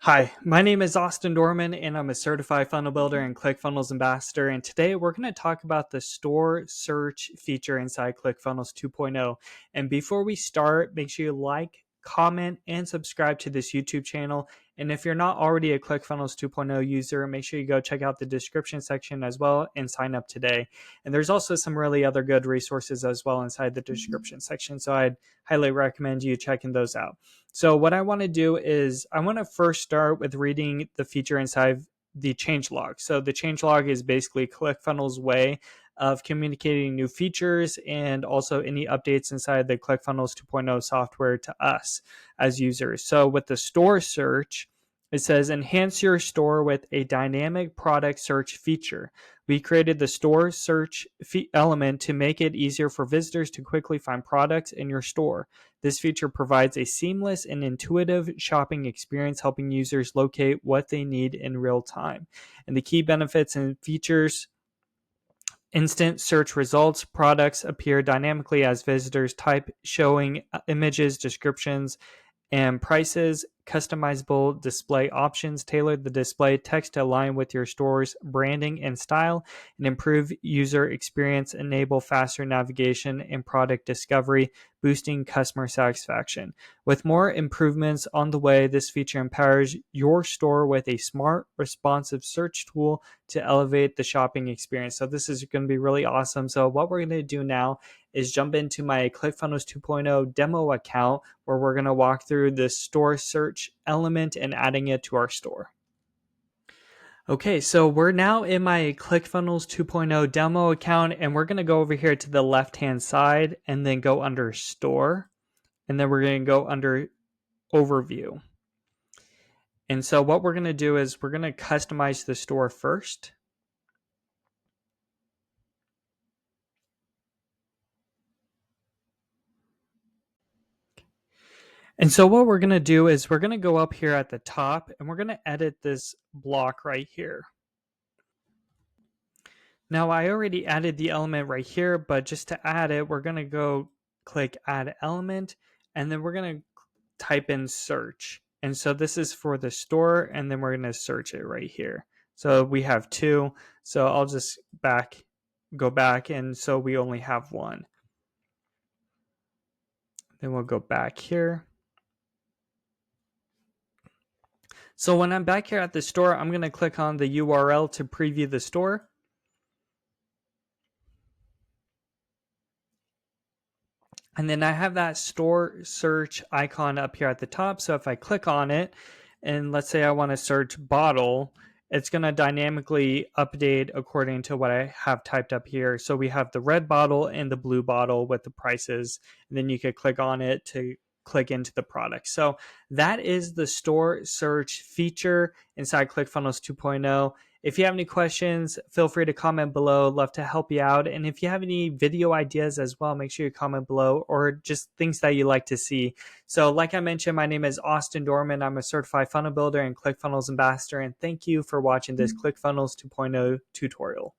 Hi, my name is Austin Dorman, and I'm a certified funnel builder and ClickFunnels ambassador. And today we're going to talk about the store search feature inside ClickFunnels 2.0. And before we start, make sure you like, comment, and subscribe to this YouTube channel. And if you're not already a ClickFunnels 2.0 user, make sure you go check out the description section as well and sign up today. And there's also some really other good resources as well inside the description section. So I'd highly recommend you checking those out. So what I want to do is I want to first start with reading the feature inside the changelog. So the changelog is basically ClickFunnels' way of communicating new features and also any updates inside the ClickFunnels 2.0 software to us as users. So with the store search, it says enhance your store with a dynamic product search feature. We created the store search element to make it easier for visitors to quickly find products in your store. This feature provides a seamless and intuitive shopping experience, helping users locate what they need in real time. And the key benefits and features: instant search results. Products appear dynamically as visitors type, showing images, descriptions, and prices. Customizable display options tailor the display text to align with your store's branding and style, and improve user experience, enable faster navigation and product discovery, boosting customer satisfaction. With more improvements on the way, this feature empowers your store with a smart, responsive search tool to elevate the shopping experience. So this is going to be really awesome. So what we're going to do now is jump into my ClickFunnels 2.0 demo account, where we're going to walk through the store search element and adding it to our store. Okay, so we're now in my ClickFunnels 2.0 demo account, and we're going to go over here to the left-hand side and then go under store, and then we're going to go under overview. And so what we're going to do is we're going to customize the store first. And so what we're going to do is we're going to go up here at the top and we're going to edit this block right here. Now I already added the element right here, but just to add it, we're going to go click add element, and then we're going to type in search. And so this is for the store, and then we're going to search it right here. So we have two, so I'll just go back, and so we only have one. Then we'll go back here. So when I'm back here at the store, I'm going to click on the URL to preview the store. And then I have that store search icon up here at the top. So if I click on it, and let's say I want to search bottle, it's going to dynamically update according to what I have typed up here. So we have the red bottle and the blue bottle with the prices. And then you could click on it to click into the product. So that is the store search feature inside ClickFunnels 2.0. If you have any questions, feel free to comment below. Love to help you out. And if you have any video ideas as well, make sure you comment below, or just things that you like to see. So like I mentioned, my name is Austin Dorman. I'm a certified funnel builder and ClickFunnels ambassador. And thank you for watching this ClickFunnels 2.0 tutorial.